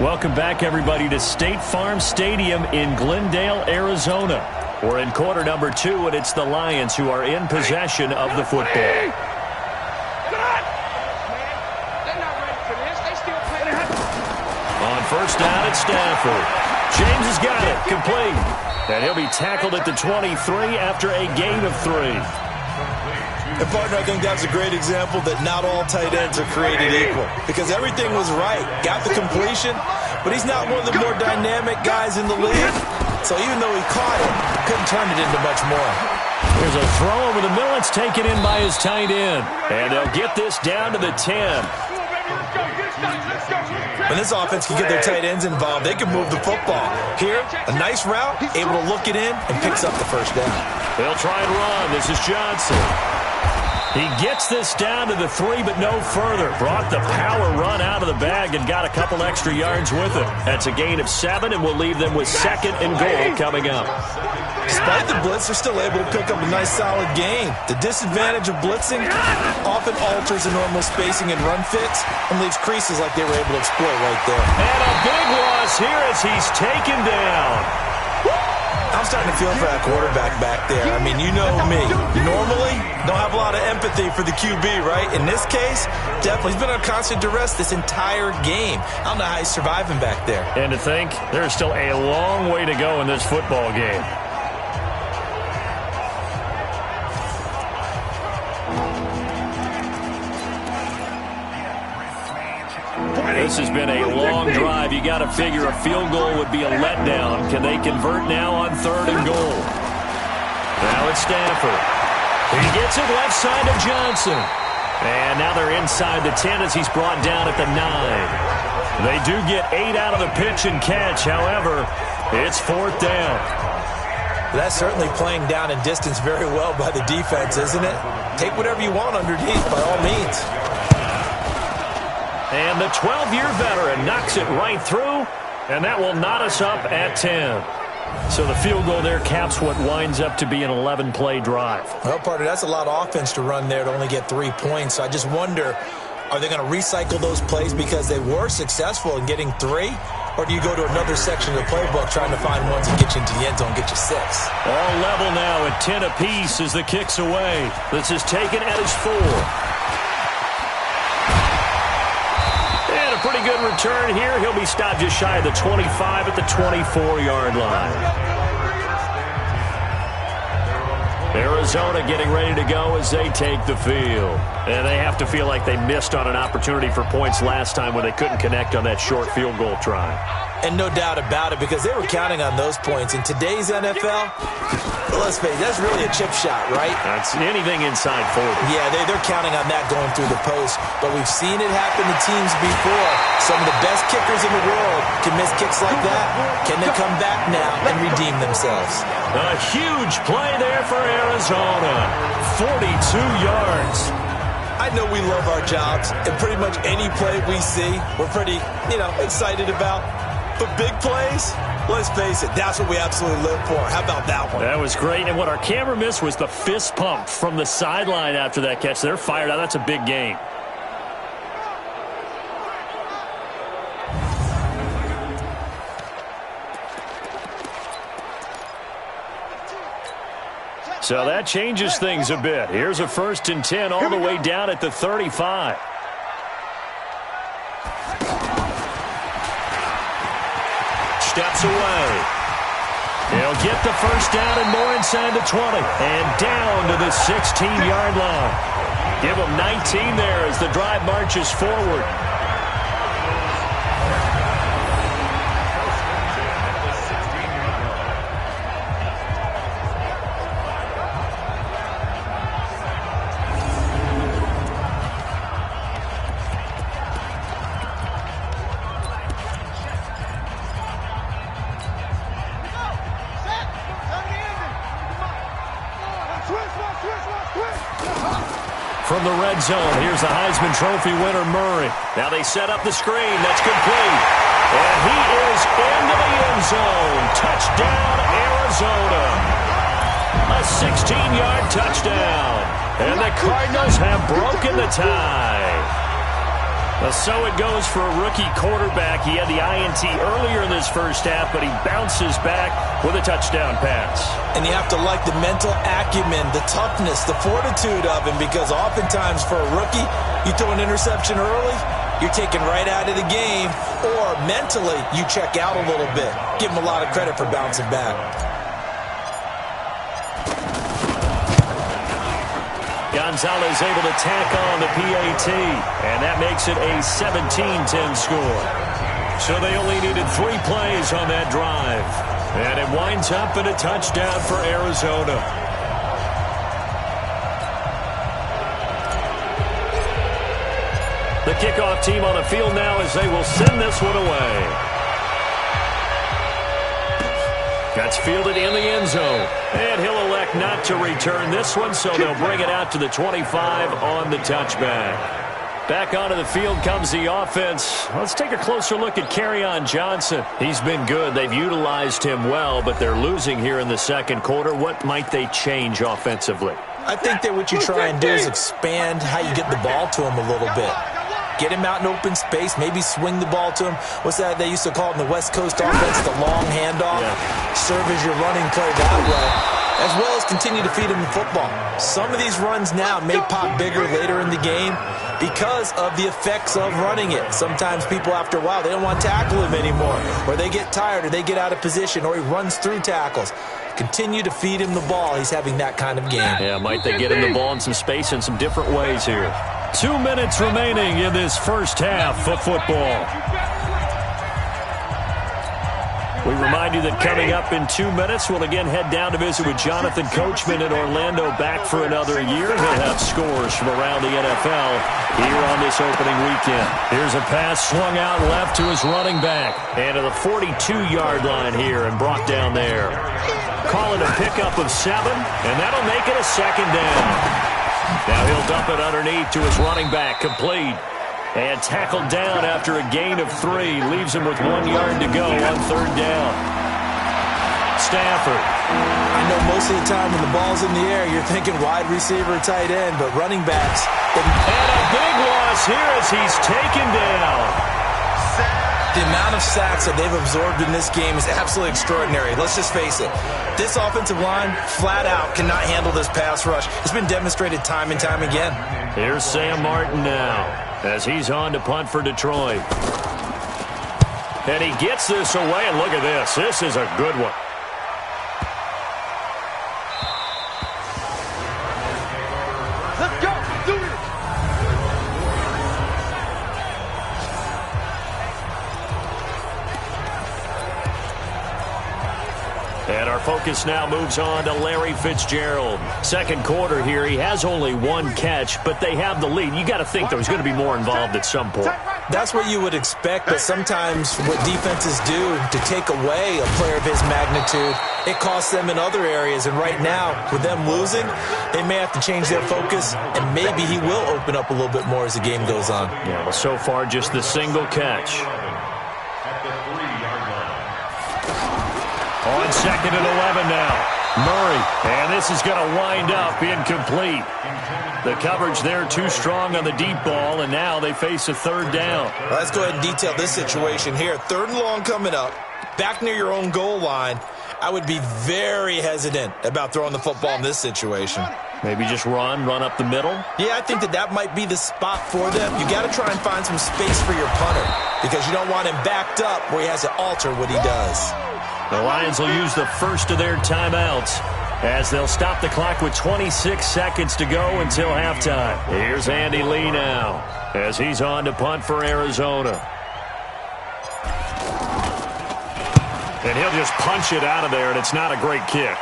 Welcome back, everybody, to State Farm Stadium in Glendale, Arizona. We're in quarter number 2, and it's the Lions who are in possession of the football. On first down, it's Stafford. James has got it, complete. And he'll be tackled at the 23 after a gain of 3. And, partner, I think that's a great example that not all tight ends are created equal. Because everything was right. Got the completion, but he's not one of the more dynamic guys in the league. So even though he caught it, couldn't turn it into much more. There's a throw over the middle. It's taken in by his tight end. And they'll get this down to the 10. When this offense can get their tight ends involved, they can move the football. Here, a nice route, able to look it in, and picks up the first down. They'll try and run. This is Johnson. He gets this down to the 3, but no further. Brought the power run out of the bag and got a couple extra yards with it. That's a gain of 7, and we'll leave them with 2nd and goal coming up. Despite the blitz, they're still able to pick up a nice, solid gain. The disadvantage of blitzing often alters the normal spacing and run fits and leaves creases like they were able to exploit right there. And a big loss here as he's taken down. I'm starting to feel for that quarterback back there. I mean, you know me. Normally, don't have a lot of empathy for the QB, right? In this case, definitely. He's been on constant duress this entire game. I don't know how he's surviving back there. And to think, there's still a long way to go in this football game. This has been a long drive. You got to figure a field goal would be a letdown. Can they convert now on 3rd and goal? Now it's Stafford. He gets it left side of Johnson. And now they're inside the 10 as he's brought down at the 9. They do get 8 out of the pitch and catch. However, it's 4th down. That's certainly playing down in distance very well by the defense, isn't it? Take whatever you want underneath by all means. And the 12-year veteran knocks it right through, and that will knot us up at 10. So the field goal there caps what winds up to be an 11-play drive. Well, partner, that's a lot of offense to run there to only get 3 points. So I just wonder, are they going to recycle those plays because they were successful in getting 3? Or do you go to another section of the playbook trying to find ones that get you into the end zone, get you 6? All level now at 10 apiece as the kick's away. This is taken at his 4. Pretty good return here. He'll be stopped just shy of the 25 at the 24-yard line. Arizona getting ready to go as they take the field. And they have to feel like they missed on an opportunity for points last time when they couldn't connect on that short field goal try. And no doubt about it, because they were counting on those points. In today's NFL, let's face it, that's really a chip shot, right? That's anything inside 40. Yeah, they're counting on that going through the post. But we've seen it happen to teams before. Some of the best kickers in the world can miss kicks like that. Can they come back now and redeem themselves? A huge play there for Arizona. 42 yards. I know we love our jobs, and pretty much any play we see, we're pretty, excited about. But big plays, let's face it, that's what we absolutely live for. How about that one? That was great. And what our camera missed was the fist pump from the sideline after that catch. They're fired out. That's a big gain. So that changes things a bit. Here's a 1st and 10 all the way down at the 35. Steps away. He'll get the first down and more inside the 20. And down to the 16-yard line. Give him 19 there as the drive marches forward. From the red zone, here's the Heisman Trophy winner, Murray. Now they set up the screen. That's complete. And he is into the end zone. Touchdown, Arizona. A 16-yard touchdown. And the Cardinals have broken the tie. Well, so it goes for a rookie quarterback. He had the INT earlier in this first half, but he bounces back with a touchdown pass. And you have to like the mental acumen, the toughness, the fortitude of him, because oftentimes for a rookie, you throw an interception early, you're taken right out of the game, or mentally you check out a little bit. Give him a lot of credit for bouncing back. Gonzalez able to tack on the PAT, and that makes it a 17-10 score. So they only needed 3 plays on that drive, and it winds up in a touchdown for Arizona. The kickoff team on the field now as they will send this one away. That's fielded in the end zone. And he'll elect not to return this one, so they'll bring it out to the 25 on the touchback. Back onto the field comes the offense. Let's take a closer look at Kerryon Johnson. He's been good. They've utilized him well, but they're losing here in the second quarter. What might they change offensively? I think that what you try and do is expand how you get the ball to him a little bit. Get him out in open space, maybe swing the ball to him. What's that they used to call it in the West Coast offense, the long handoff? Yeah. Serve as your running play that way, as well as continue to feed him the football. Some of these runs now may pop bigger later in the game because of the effects of running it. Sometimes people, after a while, they don't want to tackle him anymore, or they get tired, or they get out of position, or he runs through tackles. Continue to feed him the ball. He's having that kind of game. Yeah, might they get him the ball in some space in some different ways here. 2 minutes remaining in this first half of football. We remind you that coming up in 2 minutes, we'll again head down to visit with Jonathan Coachman in Orlando, back for another year. He'll have scores from around the NFL here on this opening weekend. Here's a pass swung out left to his running back. And to the 42-yard line here and brought down there. Call it a pickup of 7, and that'll make it a second down. Now he'll dump it underneath to his running back, complete. And tackled down after a gain of 3. Leaves him with 1 yard to go on third down. Stafford. I know most of the time when the ball's in the air, you're thinking wide receiver, tight end, but running backs. And a big loss here as he's taken down. The amount of sacks that they've absorbed in this game is absolutely extraordinary. Let's just face it. This offensive line, flat out, cannot handle this pass rush. It's been demonstrated time and time again. Here's Sam Martin now as he's on to punt for Detroit. And he gets this away, and look at this. This is a good one. Let's go. Do it. And our focus now moves on to Larry Fitzgerald. Second quarter here, he has only 1 catch, but they have the lead. You got to think there's going to be more involved at some point. That's what you would expect, but sometimes what defenses do to take away a player of his magnitude, it costs them in other areas. And right now, with them losing, they may have to change their focus, and maybe he will open up a little bit more as the game goes on. Yeah, well, so far, just the single catch. On second and 11 now. Murray, and this is going to wind up incomplete. The coverage there too strong on the deep ball, and now they face a third down. Well, let's go ahead and detail this situation here. 3rd and long coming up, back near your own goal line. I would be very hesitant about throwing the football in this situation. Maybe just run up the middle? Yeah, I think that might be the spot for them. You got to try and find some space for your punter because you don't want him backed up where he has to alter what he does. The Lions will use the first of their timeouts as they'll stop the clock with 26 seconds to go until halftime. Here's Andy Lee now as he's on to punt for Arizona. And he'll just punch it out of there, and it's not a great kick.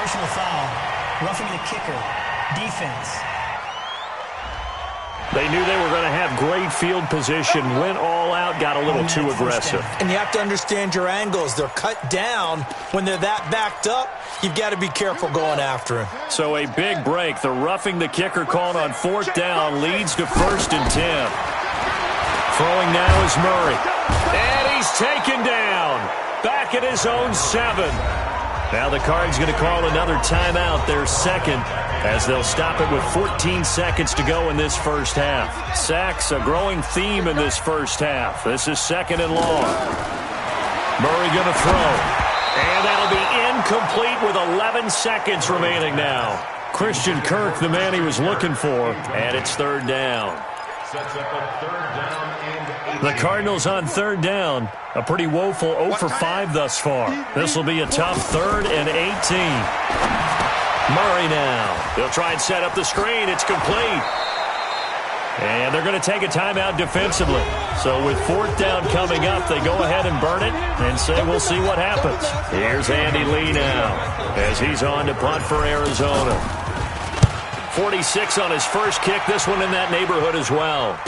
Personal foul, roughing the kicker, defense. They knew they were going to have great field position, went all out, got a little too aggressive. And you have to understand your angles. They're cut down. When they're that backed up, you've got to be careful going after him. So a big break. The roughing the kicker called on 4th down leads to 1st and 10. Throwing now is Murray. And he's taken down. Back at his own 7. Now the Cards going to call another timeout, their second, as they'll stop it with 14 seconds to go in this first half. Sacks, a growing theme in this first half. This is second and long. Murray going to throw. And that'll be incomplete with 11 seconds remaining now. Christian Kirk, the man he was looking for, and it's third down. Sets up a third down and 8. The Cardinals on third down. A pretty woeful 0 for 5 thus far. This will be a tough 3rd and 18. Murray now. They'll try and set up the screen. It's complete. And they're going to take a timeout defensively. So with 4th down coming up, they go ahead and burn it and say we'll see what happens. Here's Andy Lee now as he's on to punt for Arizona. 46 on his first kick. This one in that neighborhood as well.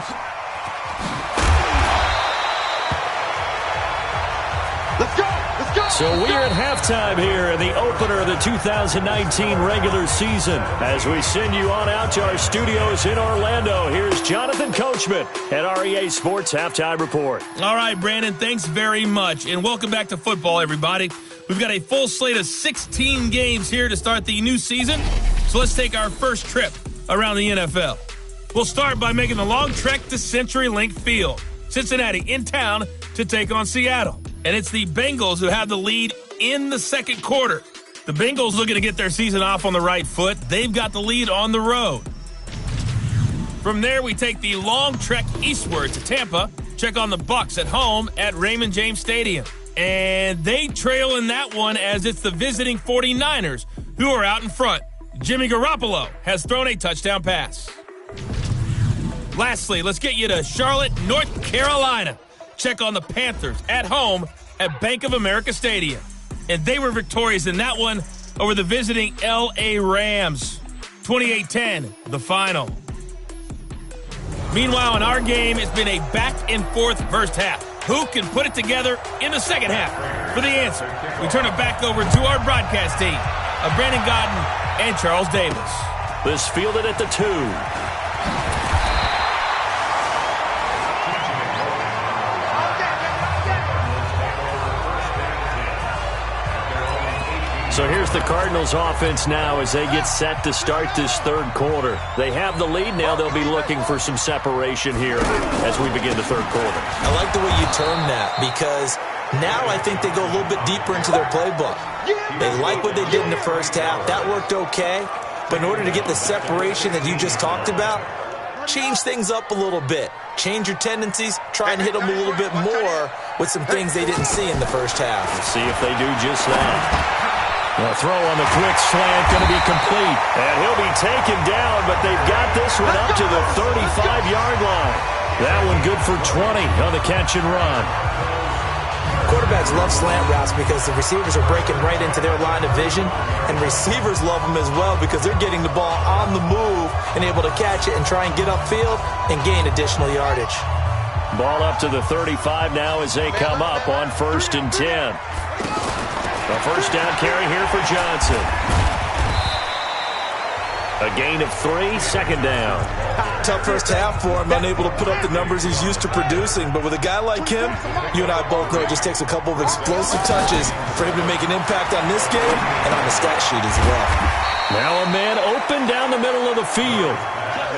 Let's go! Let's go! So we're at halftime here in the opener of the 2019 regular season. As we send you on out to our studios in Orlando, here's Jonathan Coachman at REA Sports Halftime Report. All right, Brandon, thanks very much. And welcome back to football, everybody. We've got a full slate of 16 games here to start the new season. So let's take our first trip around the NFL. We'll start by making the long trek to CenturyLink Field. Cincinnati in town to take on Seattle. And it's the Bengals who have the lead in the second quarter. The Bengals looking to get their season off on the right foot. They've got the lead on the road. From there, we take the long trek eastward to Tampa. Check on the Bucs at home at Raymond James Stadium. And they trail in that one as it's the visiting 49ers who are out in front. Jimmy Garoppolo has thrown a touchdown pass. Lastly, let's get you to Charlotte, North Carolina. Check on the Panthers at home at Bank of America Stadium. And they were victorious in that one over the visiting L.A. Rams. 28-10, the final. Meanwhile, in our game, it's been a back-and-forth first half. Who can put it together in the second half? For the answer, we turn it back over to our broadcast team of Brandon Godden and Charles Davis. This fielded at the 2. So here's the Cardinals offense now as they get set to start this third quarter. They have the lead now. They'll be looking for some separation here as we begin the third quarter. I like the way you term that because now I think they go a little bit deeper into their playbook. They like what they did in the first half. That worked okay. But in order to get the separation that you just talked about, change things up a little bit. Change your tendencies. Try and hit them a little bit more with some things they didn't see in the first half. Let's see if they do just that. The throw on the quick slant going to be complete. And he'll be taken down, but they've got this one up to the 35-yard line. That one good for 20 on the catch and run. Quarterbacks love slant routes because the receivers are breaking right into their line of vision, and receivers love them as well because they're getting the ball on the move and able to catch it and try and get upfield and gain additional yardage. Ball up to the 35 now as they come up on 1st and 10. A first down carry here for Johnson. A gain of 3, second down. Tough first half for him, unable to put up the numbers he's used to producing. But with a guy like him, you and I both know it just takes a couple of explosive touches for him to make an impact on this game and on the stat sheet as well. Now a man open down the middle of the field.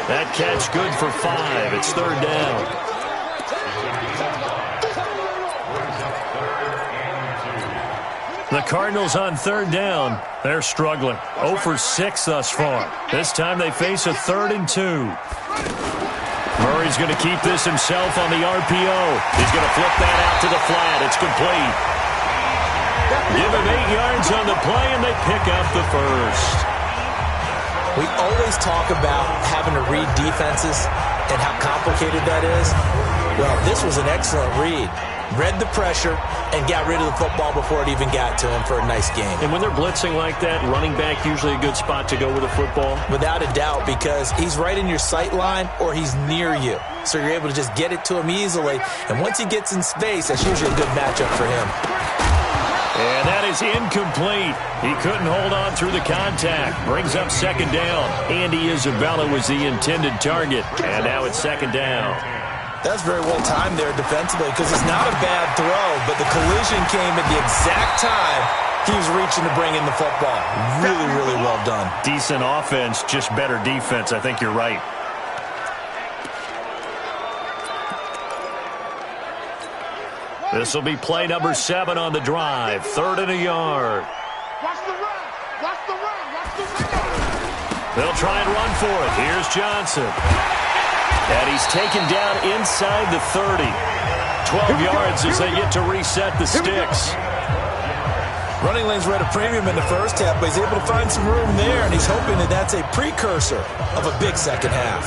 That catch good for 5. It's third down. The Cardinals on third down. They're struggling. 0 for 6 thus far. This time they face a 3rd and 2. Murray's going to keep this himself on the RPO. He's going to flip that out to the flat. It's complete. Give him 8 yards on the play, and they pick up the first. We always talk about having to read defenses and how complicated that is. Well, this was an excellent read. Read the pressure and got rid of the football before it even got to him for a nice game. And when they're blitzing like that, running back usually a good spot to go with a football? Without a doubt, because he's right in your sight line or he's near you. So you're able to just get it to him easily. And once he gets in space, that's usually a good matchup for him. And that is incomplete. He couldn't hold on through the contact. Brings up second down. Andy Isabella was the intended target. And now it's second down. That's very well timed there defensively because it's not a bad throw, but the collision came at the exact time He was reaching to bring in the football. Really, really well done. Decent offense, just better defense. I think you're right. This will be play number 7 on the drive. 3rd and a yard. Watch the run. Watch the run. Watch the run. They'll try and run for it. Here's Johnson. And he's taken down inside the 30. 12 yards as they get to reset the sticks. Running lanes were at a premium in the first half, but he's able to find some room there, and he's hoping that that's a precursor of a big second half.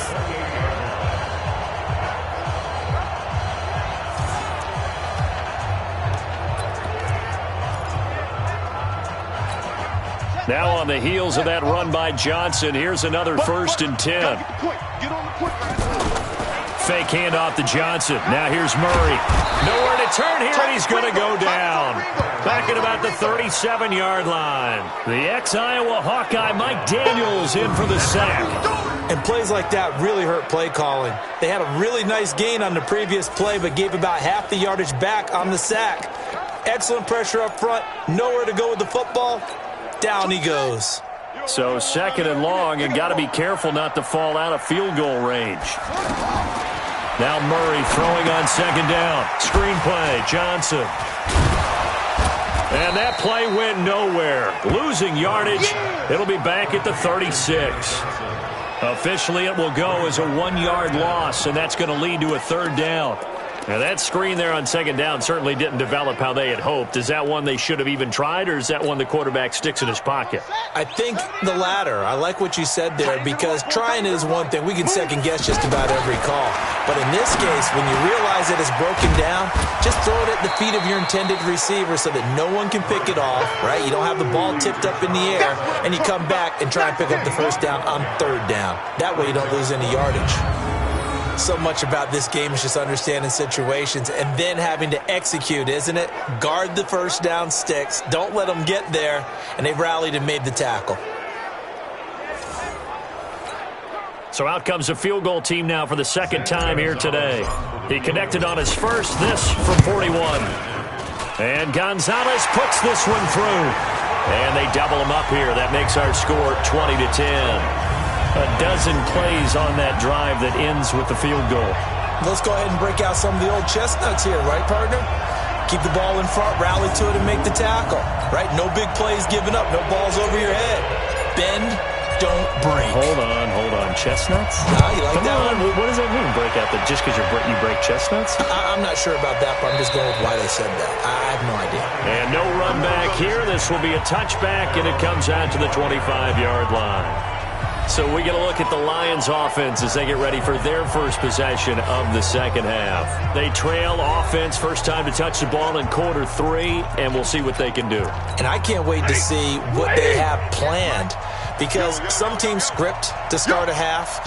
Now on the heels of that run by Johnson, here's another 1st and 10. Fake handoff to Johnson. Now here's Murray. Nowhere to turn here, and he's going to go down. Back at about the 37-yard line. The ex-Iowa Hawkeye Mike Daniels in for the sack. And plays like that really hurt play calling. They had a really nice gain on the previous play, but gave about half the yardage back on the sack. Excellent pressure up front. Nowhere to go with the football. Down he goes. So 2nd and long, and got to be careful not to fall out of field goal range. Now Murray throwing on 2nd down. Screen play, Johnson. And that play went nowhere. Losing yardage. It'll be back at the 36. Officially, it will go as a 1-yard loss, and that's going to lead to a 3rd down. Now, that screen there on 2nd down certainly didn't develop how they had hoped. Is that one they should have even tried, or is that one the quarterback sticks in his pocket? I think the latter. I like what you said there, because trying is one thing. We can second-guess just about every call. But in this case, when you realize that it's broken down, just throw it at the feet of your intended receiver so that no one can pick it off, right? You don't have the ball tipped up in the air, and you come back and try and pick up the 1st down on 3rd down. That way you don't lose any yardage. So much about this game is just understanding situations and then having to execute, isn't it? Guard the 1st down sticks. Don't let them get there. And they rallied and made the tackle. So out comes the field goal team now for the 2nd time here today. He connected on his first, this from 41. And Gonzalez puts this one through. And they double him up here. That makes our score 20-10. A dozen plays on that drive that ends with the field goal. Let's go ahead and break out some of the old chestnuts here, right, partner? Keep the ball in front, rally to it, and make the tackle, right? No big plays given up, no balls over your head. Bend, don't break. Hold on. Chestnuts? You like Come that on. one? What does that mean, break out? Just because you break chestnuts? I'm not sure about that, but I'm just going with why they said that. I have no idea. And no run back here. This will be a touchback, and it comes out to the 25-yard line. So we get a look at the Lions offense as they get ready for their first possession of the 2nd half. They trail offense, first time to touch the ball in quarter 3, and we'll see what they can do. And I can't wait to see what they have planned, because some teams script to start a half.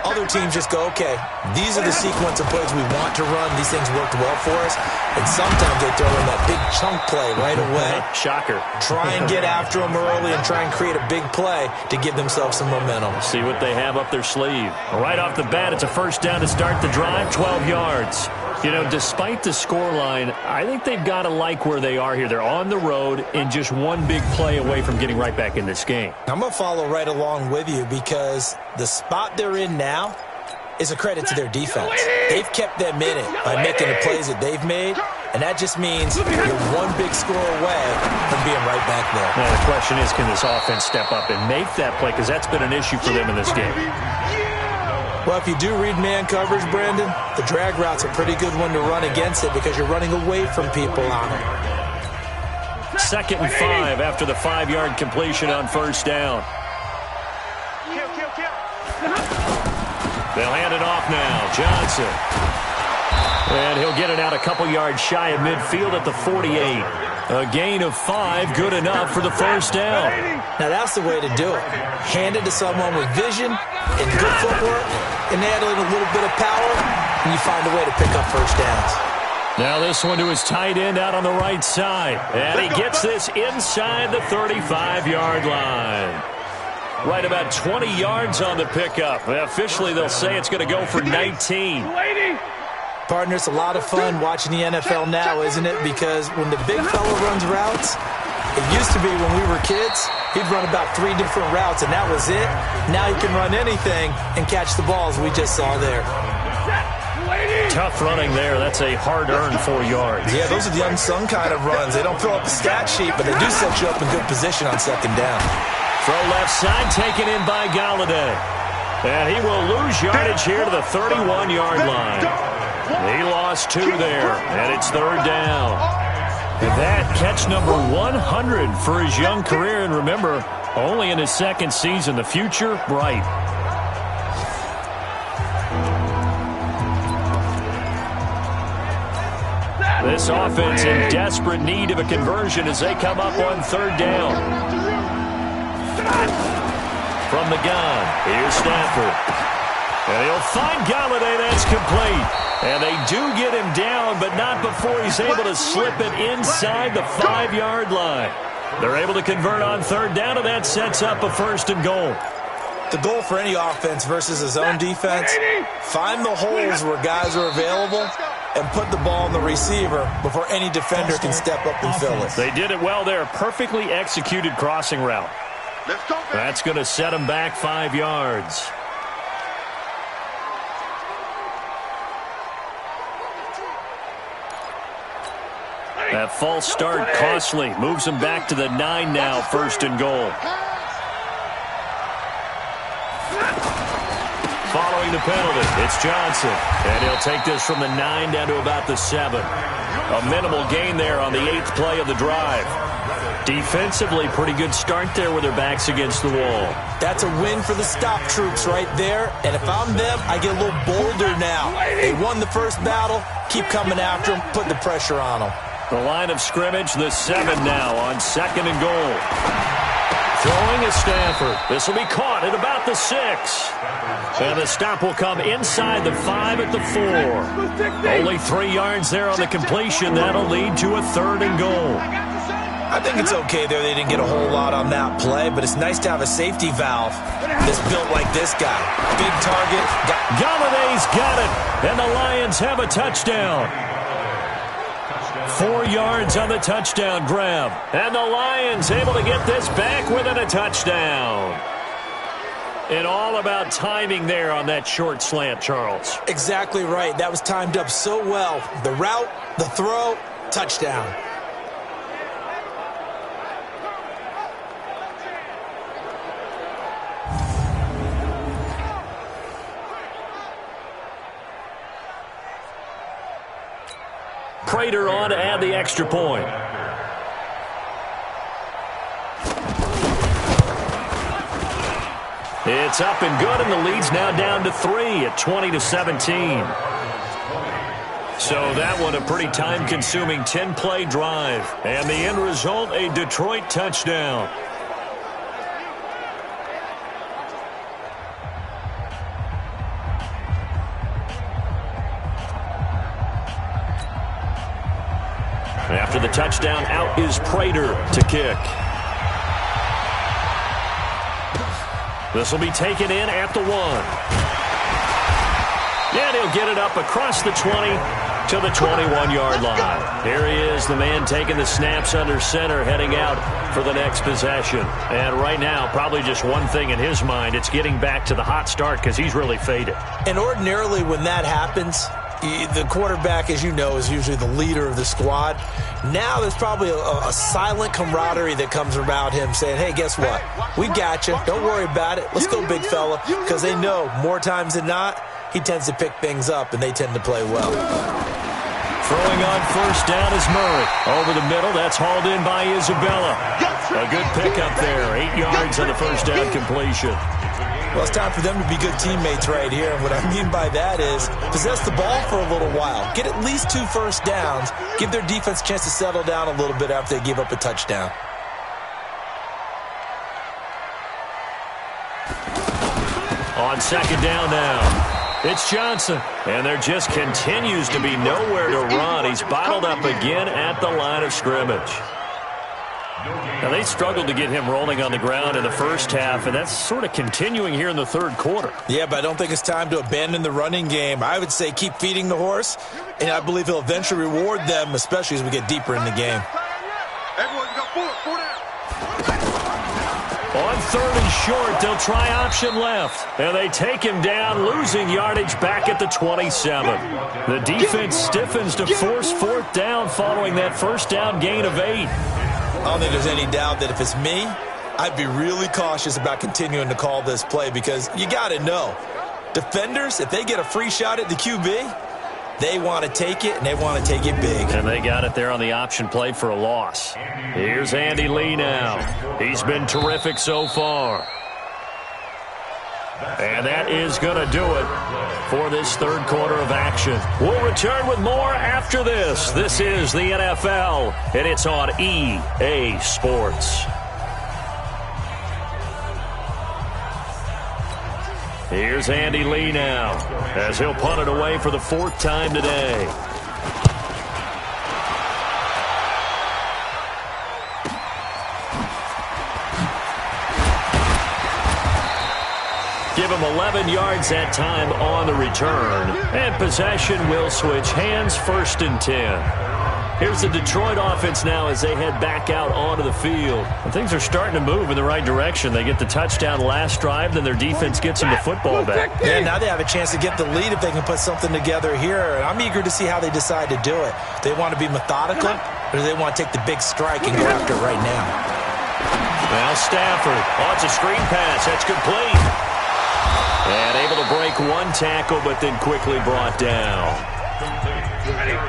Other teams just go, okay, these are the sequence of plays we want to run. These things worked well for us. And sometimes they throw in that big chunk play right away. Shocker. Try and get after them early and try and create a big play to give themselves some momentum. See what they have up their sleeve. Right off the bat, it's a 1st down to start the drive, 12 yards. You know, despite the scoreline, I think they've got to like where they are here. They're on the road and just one big play away from getting right back in this game. I'm going to follow right along with you, because the spot they're in now is a credit to their defense. They've kept them in it by making the plays that they've made, and that just means you're one big score away from being right back there. Now, the question is, can this offense step up and make that play? Because that's been an issue for them in this game. Well, if you do read man coverage, Brandon, the drag route's a pretty good one to run against it, because you're running away from people on it. 2nd and 5 after the 5-yard completion on 1st down. They'll hand it off now. Johnson. And he'll get it out a couple yards shy of midfield at the 48. A gain of 5, good enough for the 1st down. Now, that's the way to do it. Hand it to someone with vision and good footwork, and add in a little bit of power, and you find a way to pick up 1st downs. Now this one to his tight end out on the right side. And he gets this inside the 35-yard line. Right about 20 yards on the pickup. Officially, they'll say it's going to go for 19. Partner, it's a lot of fun watching the NFL now, isn't it? Because when the big fella runs routes, It used to be when we were kids, he'd run about 3 different routes, and that was it. Now he can run anything and catch the balls we just saw there. Tough running there. That's a hard-earned 4 yards. Yeah, those are the unsung kind of runs. They don't fill up the stat sheet, but they do set you up in good position on second down. Throw left side, taken in by Galladay. And he will lose yardage here to the 31-yard line. He lost 2 there, and it's third down. And that catch number 100 for his young career. And remember, only in his second season, the future bright. This offense in desperate need of a conversion as they come up on third down. From the gun, here's Stafford. And he'll find Galladay. That's complete. And they do get him down, but not before he's able to slip it inside the 5-yard line. They're able to convert on third down, and that sets up a first and goal. The goal for any offense versus his own defense, find the holes where guys are available and put the ball in the receiver before any defender can step up and fill it. They did it well there. Perfectly executed crossing route. That's going to set him back 5 yards. That false start costly. Moves him back to the 9 now, first and goal. Following the penalty, it's Johnson. And he'll take this from the 9 down to about the 7. A minimal gain there on the 8th play of the drive. Defensively, pretty good start there with their backs against the wall. That's a win for the stop troops right there. And if I'm them, I get a little bolder now. They won the first battle. Keep coming after them. Put the pressure on them. The line of scrimmage, the 7 now on second and goal. Throwing is Stafford. This will be caught at about the 6. And the stop will come inside the 5 at the 4. Only 3 yards there on the completion. That'll lead to a third and goal. I think it's okay there. They didn't get a whole lot on that play, but it's nice to have a safety valve that's built like this guy. Big target. Galladay's got it. And the Lions have a touchdown. 4 yards on the touchdown grab. And the Lions able to get this back within a touchdown. And all about timing there on that short slant, Charles. Exactly right. That was timed up so well. The route, the throw, touchdown. Prater on to add the extra point. It's up and good, and the lead's now down to 3 at 20-17. So that one a pretty time-consuming 10-play drive. And the end result, a Detroit touchdown. After the touchdown, out is Prater to kick. This will be taken in at the 1. And he'll get it up across the 20 to the 21-yard line. Here he is, the man taking the snaps under center, heading out for the next possession. And right now, probably just one thing in his mind, it's getting back to the hot start because he's really faded. And ordinarily when that happens, the quarterback, as you know, is usually the leader of the squad. Now there's probably a silent camaraderie that comes about him saying, hey, guess what? We got you. Don't worry about it. Let's go, big fella. Because they know more times than not, he tends to pick things up, and they tend to play well. Throwing on first down is Murray. Over the middle, that's hauled in by Isabella. A good pickup there. 8 yards on the first down completion. Well, it's time for them to be good teammates right here. And what I mean by that is possess the ball for a little while. Get at least 2 first downs. Give their defense a chance to settle down a little bit after they give up a touchdown. On second down now. It's Johnson. And there just continues to be nowhere to run. He's bottled up again at the line of scrimmage. Now, they struggled to get him rolling on the ground in the first half, and that's sort of continuing here in the third quarter. Yeah, but I don't think it's time to abandon the running game. I would say keep feeding the horse, and I believe he'll eventually reward them, especially as we get deeper in the game. Everyone, you got 4 down. 3rd and short. They'll try option left. And they take him down, losing yardage back at the 27. The defense stiffens to force 4th down following that first down gain of 8. I don't think there's any doubt that if it's me, I'd be really cautious about continuing to call this play because you got to know, defenders, if they get a free shot at the QB, they want to take it, and they want to take it big. And they got it there on the option play for a loss. Here's Andy Lee now. He's been terrific so far. And that is going to do it for this 3rd quarter of action. We'll return with more after this. This is the NFL, and it's on EA Sports. Here's Andy Lee now, as he'll punt it away for the 4th time today. Give him 11 yards that time on the return. And possession will switch hands, 1st and 10. Here's the Detroit offense now as they head back out onto the field. And things are starting to move in the right direction. They get the touchdown last drive, then their defense gets them the football back. Yeah, now they have a chance to get the lead if they can put something together here. I'm eager to see how they decide to do it. They want to be methodical, or do they want to take the big strike and go after it right now? Now Stafford. Oh, it's a screen pass. That's complete. And able to break one tackle, but then quickly brought down.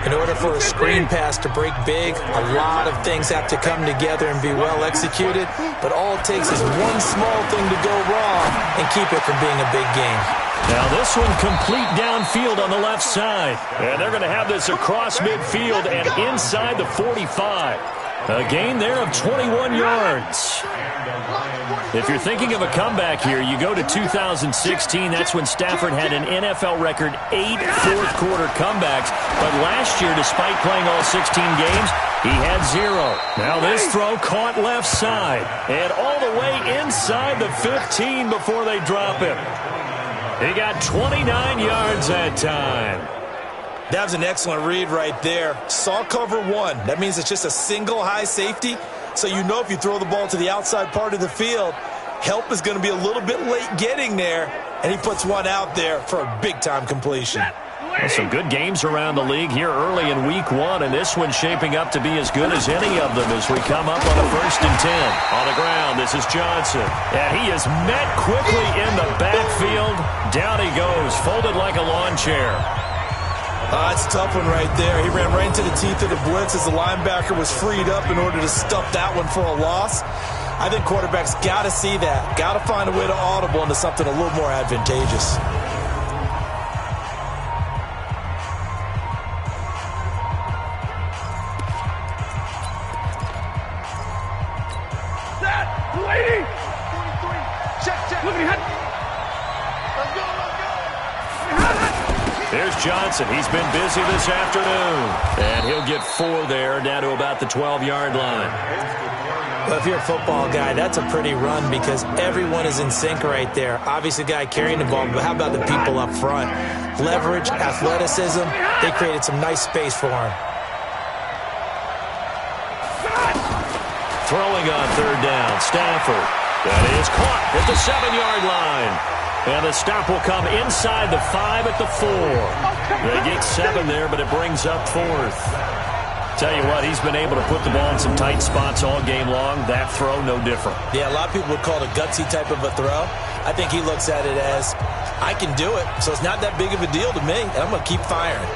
In order for a screen pass to break big, a lot of things have to come together and be well executed, but all it takes is one small thing to go wrong and keep it from being a big game. Now this one complete downfield on the left side, and they're going to have this across midfield and inside the 45. A gain there of 21 yards. If you're thinking of a comeback here, you go to 2016. That's when Stafford had an NFL record 8 fourth-quarter comebacks. But last year, despite playing all 16 games, he had 0. Now this throw caught left side and all the way inside the 15 before they drop him. He got 29 yards that time. That was an excellent read right there. Saw cover 1. That means it's just a single high safety. So you know if you throw the ball to the outside part of the field, help is going to be a little bit late getting there. And he puts one out there for a big-time completion. Well, some good games around the league here early in week 1, and this one's shaping up to be as good as any of them as we come up on a 1st and 10. On the ground, this is Johnson. And he is met quickly in the backfield. Down he goes, folded like a lawn chair. That's a tough one right there. He ran right into the teeth of the blitz as the linebacker was freed up in order to stuff that one for a loss. I think quarterbacks got to see that. Got to find a way to audible into something a little more advantageous. There's Johnson. He's been busy this afternoon. And he'll get 4 there, down to about the 12-yard line. Well, if you're a football guy, that's a pretty run because everyone is in sync right there. Obviously, the guy carrying the ball, but how about the people up front? Leverage, athleticism, they created some nice space for him. Throwing on 3rd down, Stafford. That is caught at the 7-yard line. And the stop will come inside the 5 at the 4. They get 7 there, but it brings up 4th. Tell you what, he's been able to put the ball in some tight spots all game long. That throw, no different. Yeah, a lot of people would call it a gutsy type of a throw. I think he looks at it as, I can do it, so it's not that big of a deal to me, and I'm going to keep firing.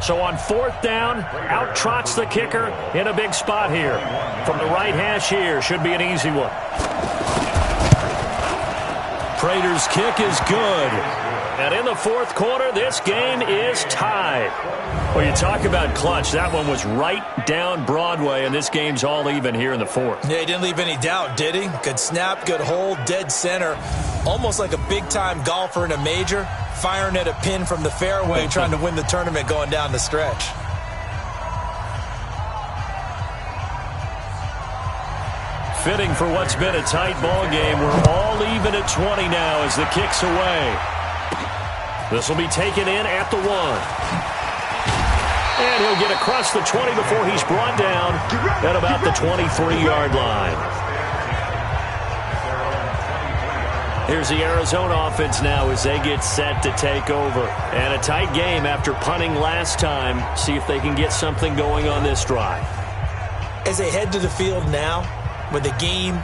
So on 4th down, out trots the kicker in a big spot here. From the right hash here, should be an easy one. Prater's kick is good. And in the 4th quarter, this game is tied. Well, you talk about clutch. That one was right down Broadway, and this game's all even here in the 4th. Yeah, he didn't leave any doubt, did he? Good snap, good hold, dead center. Almost like a big-time golfer in a major, firing at a pin from the fairway, trying to win the tournament going down the stretch. Fitting for what's been a tight ball game. We're all even at 20 now as the kick's away. This will be taken in at the 1. And he'll get across the 20 before he's brought down at about the 23-yard line. Here's the Arizona offense now as they get set to take over. And a tight game after punting last time. See if they can get something going on this drive. As they head to the field now, with the game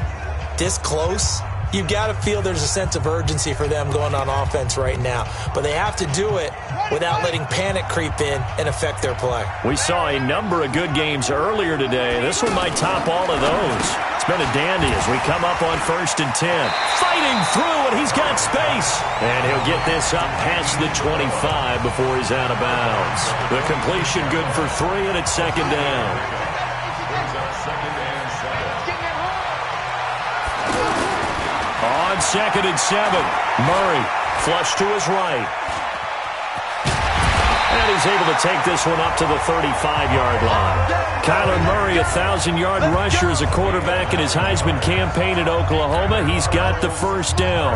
this close, you've got to feel there's a sense of urgency for them going on offense right now. But they have to do it without letting panic creep in and affect their play. We saw a number of good games earlier today. This one might top all of those. It's been a dandy as we come up on 1st and 10. Fighting through, and he's got space. And he'll get this up past the 25 before he's out of bounds. The completion good for 3, and it's 2nd down. On 2nd and 7, Murray flush to his right. And he's able to take this one up to the 35-yard line. Kyler Murray, 1,000-yard rusher as a quarterback in his Heisman campaign at Oklahoma. He's got the first down.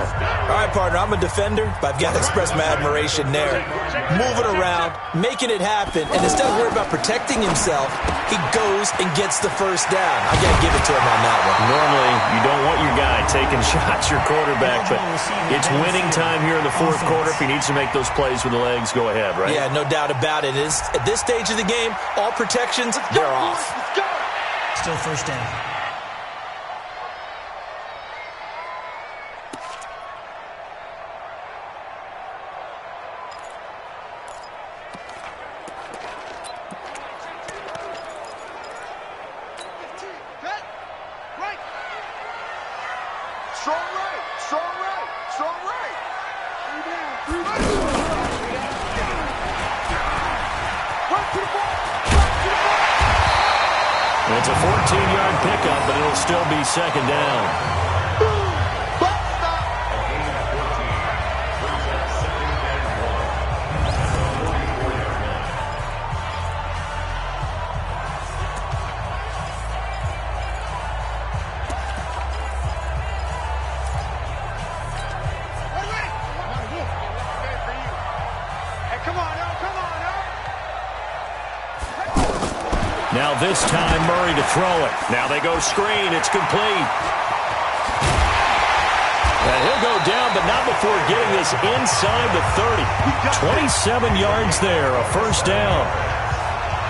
All right, partner, I'm a defender, but I've got to express my admiration there. Moving around, making it happen, and instead of worrying about protecting himself, he goes and gets the first down. I got to give it to him on that one. Normally, you don't want your guy taking shots, your quarterback, but it's winning time here in the 4th quarter. If he needs to make those plays with the legs, go ahead, right? Yeah, no doubt about it. At this stage of the game, all protections, they're off. Still first down. It's a 14-yard pickup, but it'll still be 2nd down. Now this time, Murray to throw it. Now they go screen. It's complete. And he'll go down, but not before getting this inside the 30. 27 yards there, a first down.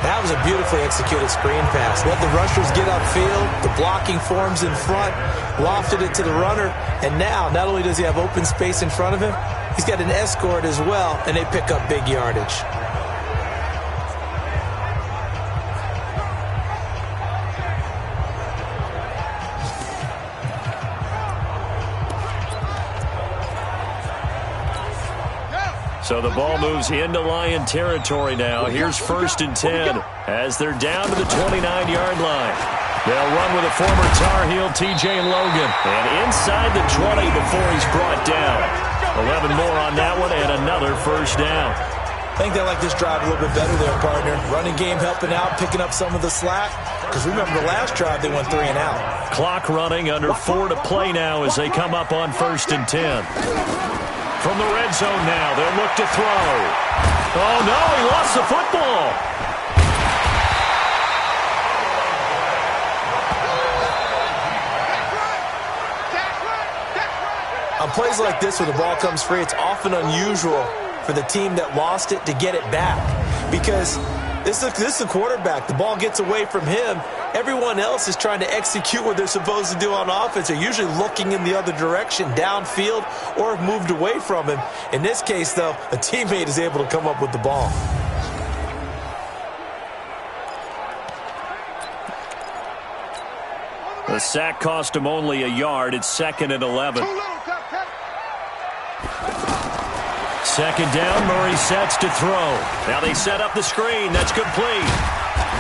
That was a beautifully executed screen pass. Let the rushers get upfield. The blocking forms in front. Lofted it to the runner. And now, not only does he have open space in front of him, he's got an escort as well, and they pick up big yardage. So the ball moves into Lion territory now. Here's 1st and 10 as they're down to the 29-yard line. They'll run with a former Tar Heel, T.J. Logan. And inside the 20 before he's brought down. 11 more on that one and another first down. I think they like this drive a little bit better there, partner. Running game helping out, picking up some of the slack. Because remember the last drive, they went 3 and out. Clock running, under 4 to play now as they come up on 1st and 10. From the red zone now, they'll look to throw. Oh, no, he lost the football. On plays like this where the ball comes free, it's often unusual for the team that lost it to get it back. Because this is the quarterback. The ball gets away from him. Everyone else is trying to execute what they're supposed to do on offense. They're usually looking in the other direction, downfield, or have moved away from him. In this case, though, a teammate is able to come up with the ball. The sack cost him only a yard. It's 2nd and 11. 2nd down, Murray sets to throw. Now they set up the screen. That's complete.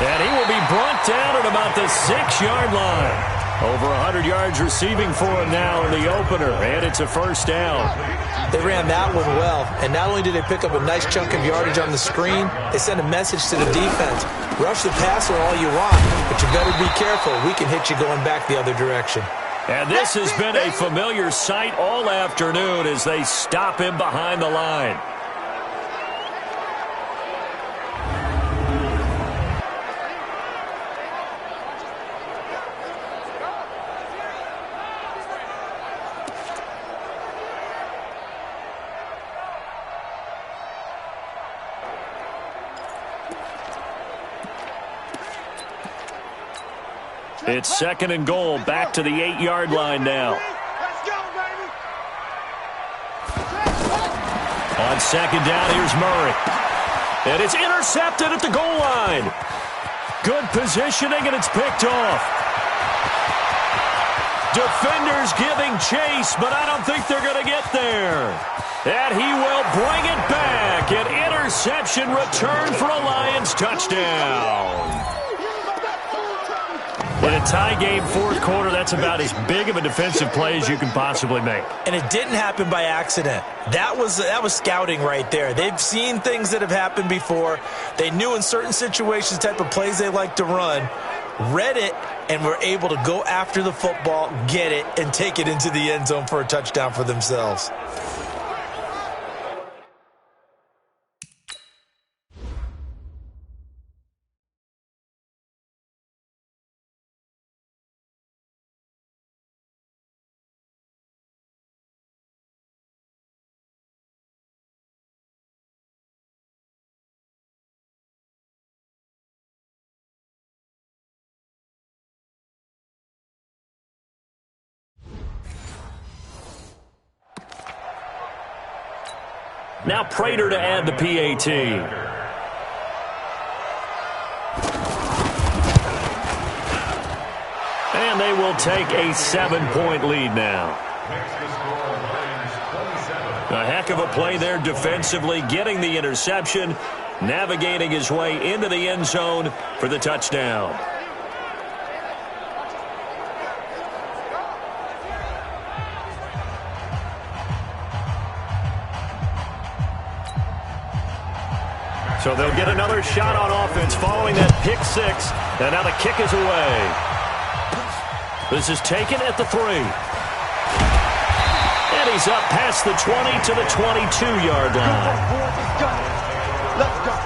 And he will be brought down at about the 6-yard line. Over 100 yards receiving for him now in the opener, and it's a first down. They ran that one well, and not only did they pick up a nice chunk of yardage on the screen, they sent a message to the defense. Rush the passer all you want, but you better be careful. We can hit you going back the other direction. And this has been a familiar sight all afternoon as they stop him behind the line. It's second and goal, back to the 8-yard line now. Let's go, baby. On second down, here's Murray. And it's intercepted at the goal line. Good positioning, and it's picked off. Defenders giving chase, but I don't think they're going to get there. And he will bring it back. An interception return for a Lions touchdown. In a tie game, fourth quarter, that's about as big of a defensive play as you can possibly make. And it didn't happen by accident. That was scouting right there. They've seen things that have happened before. They knew in certain situations the type of plays they like to run, read it, and were able to go after the football, get it, and take it into the end zone for a touchdown for themselves. Now Prater to add the PAT. And they will take a 7-point lead now. A heck of a play there defensively, getting the interception, navigating his way into the end zone for the touchdown. So they'll get another shot on offense following that pick six. And now the kick is away. This is taken at the 3. And he's up past the 20 to the 22-yard line. Let's go.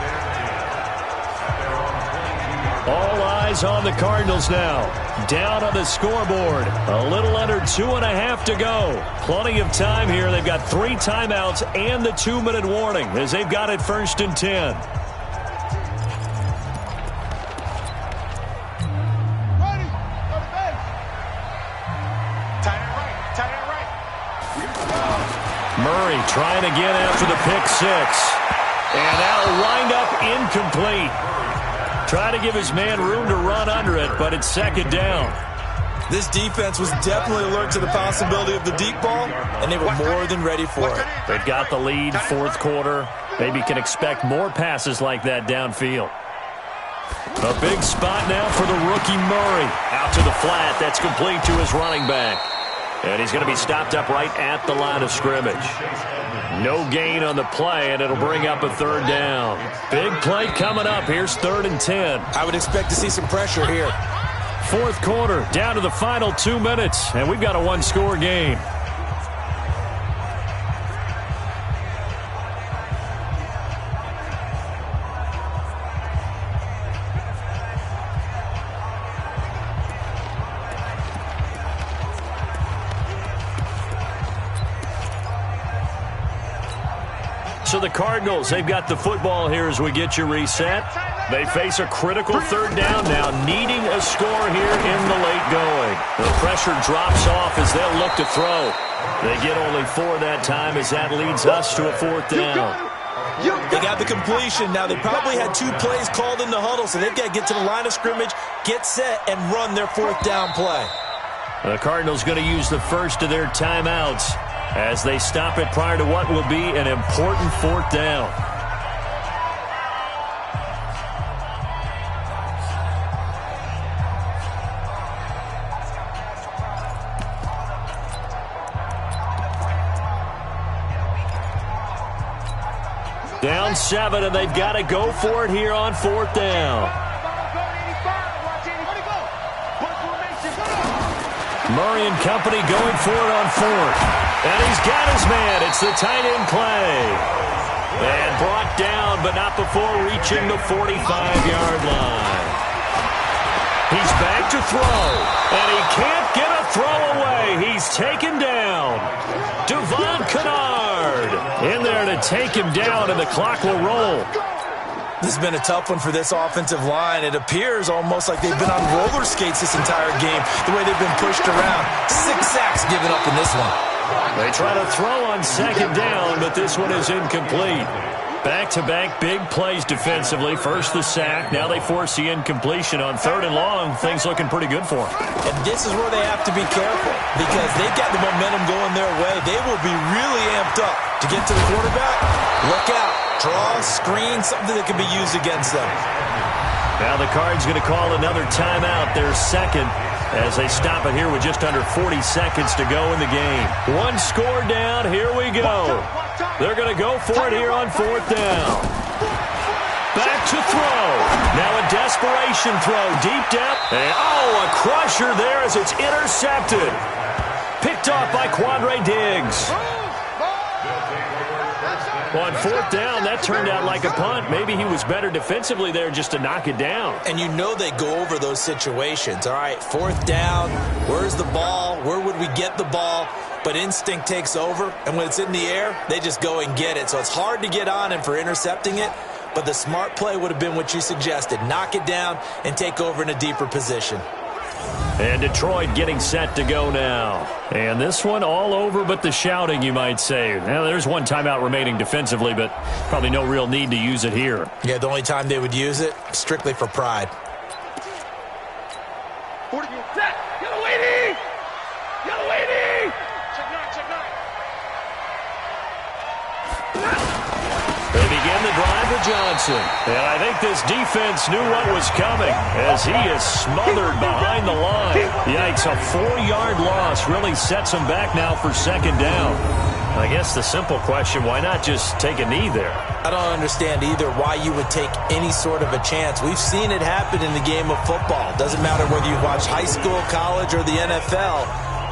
All eyes on the Cardinals now. Down on the scoreboard. A little under 2.5 to go. Plenty of time here. They've got 3 timeouts and the 2-minute warning as they've got it 1st and 10. Ready. Go to base. Tight end right. Tight end right. Murray trying again after the pick six. And that'll wind up incomplete. Try to give his man room to run under it, but it's second down. This defense was definitely alert to the possibility of the deep ball, and they were more than ready for it. They've got the lead, fourth quarter. Maybe can expect more passes like that downfield. A big spot now for the rookie Murray. Out to the flat. That's complete to his running back. And he's going to be stopped up right at the line of scrimmage. No gain on the play, and it'll bring up a 3rd down. Big play coming up. Here's 3rd and 10. I would expect to see some pressure here. Fourth quarter, down to the final 2 minutes, and we've got a 1-score game. So the Cardinals, they've got the football here as we get you reset. They face a critical 3rd down now, needing a score here in the late going. The pressure drops off as they'll look to throw. They get only 4 that time as that leads us to a 4th down. They got the completion. Now, they probably had 2 plays called in the huddle, so they've got to get to the line of scrimmage, get set, and run their 4th down play. The Cardinals going to use the first of their timeouts as they stop it prior to what will be an important 4th down. Down 7, and they've got to go for it here on 4th down. Murray and company going for it on 4th. And he's got his man. It's the tight end play. And brought down, but not before reaching the 45-yard line. He's back to throw. And he can't get a throw away. He's taken down. Devon Kennard in there to take him down, and the clock will roll. This has been a tough one for this offensive line. It appears almost like they've been on roller skates this entire game, the way they've been pushed around. 6 sacks given up in this one. They try to throw on 2nd down, but this one is incomplete. Back-to-back big plays defensively. First the sack. Now they force the incompletion on 3rd and long. Things looking pretty good for them. And this is where they have to be careful because they've got the momentum going their way. They will be really amped up to get to the quarterback. Look out. Draw, screen, something that can be used against them. Now the Cards going to call another timeout, their second, as they stop it here with just under 40 seconds to go in the game. One score down. Here we go. They're going to go for it here on 4th down. Back to throw. Now a desperation throw. Deep depth. And, a crusher there as it's intercepted. Picked off by Quandre Diggs. On 4th down, that turned out like a punt. Maybe he was better defensively there just to knock it down. And you know they go over those situations. All right, 4th down, where's the ball? Where would we get the ball? But instinct takes over, and when it's in the air, they just go and get it. So it's hard to get on him for intercepting it, but the smart play would have been what you suggested. Knock it down and take over in a deeper position. And Detroit getting set to go now. And this one all over but the shouting, you might say. Now, there's one timeout remaining defensively, but probably no real need to use it here. Yeah, the only time they would use it, strictly for pride. Yellow lady! Yellow lady! Check 9, check 9. They begin the drive with Johnson. And I think this defense knew what was coming as he is smothered behind the line. Yikes, a 4-yard loss really sets him back now for 2nd down. I guess the simple question, why not just take a knee there? I don't understand either why you would take any sort of a chance. We've seen it happen in the game of football. Doesn't matter whether you watch high school, college, or the NFL.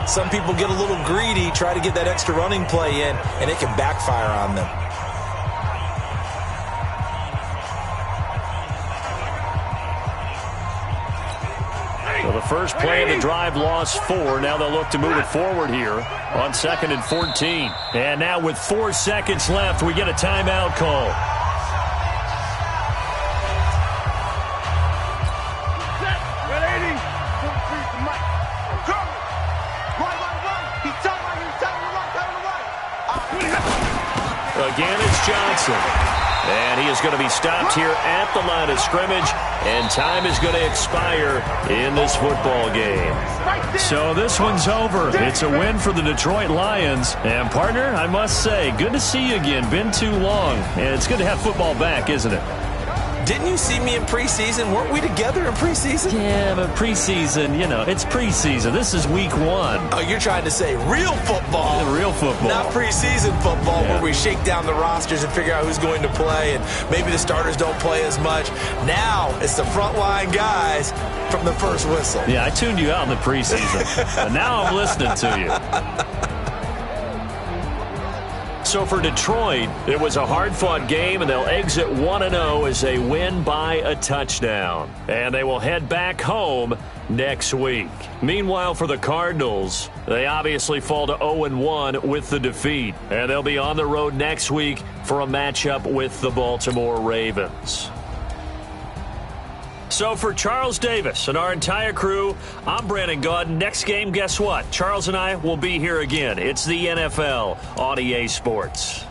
Some people get a little greedy, try to get that extra running play in, and it can backfire on them. Well, the first play of the drive lost 4. Now they'll look to move it forward here on 2nd and 14. And now with 4 seconds left, we get a timeout call. Again, it's Johnson. And he is going to be stopped here at the line of scrimmage, and time is going to expire in this football game. So this one's over. It's a win for the Detroit Lions. And, partner, I must say, good to see you again. Been too long. And it's good to have football back, isn't it? Didn't you see me in preseason? Weren't we together in preseason? Yeah, but preseason, it's preseason. This is week 1. Oh, you're trying to say real football. Yeah, real football. Not preseason football where we shake down the rosters and figure out who's going to play, and maybe the starters don't play as much. Now it's the frontline guys from the first whistle. Yeah, I tuned you out in the preseason, but now I'm listening to you. So for Detroit, it was a hard-fought game, and they'll exit 1-0 as they win by a touchdown. And they will head back home next week. Meanwhile, for the Cardinals, they obviously fall to 0-1 with the defeat. And they'll be on the road next week for a matchup with the Baltimore Ravens. So for Charles Davis and our entire crew, I'm Brandon Gaudin. Next game, guess what? Charles and I will be here again. It's the NFL on EA Sports.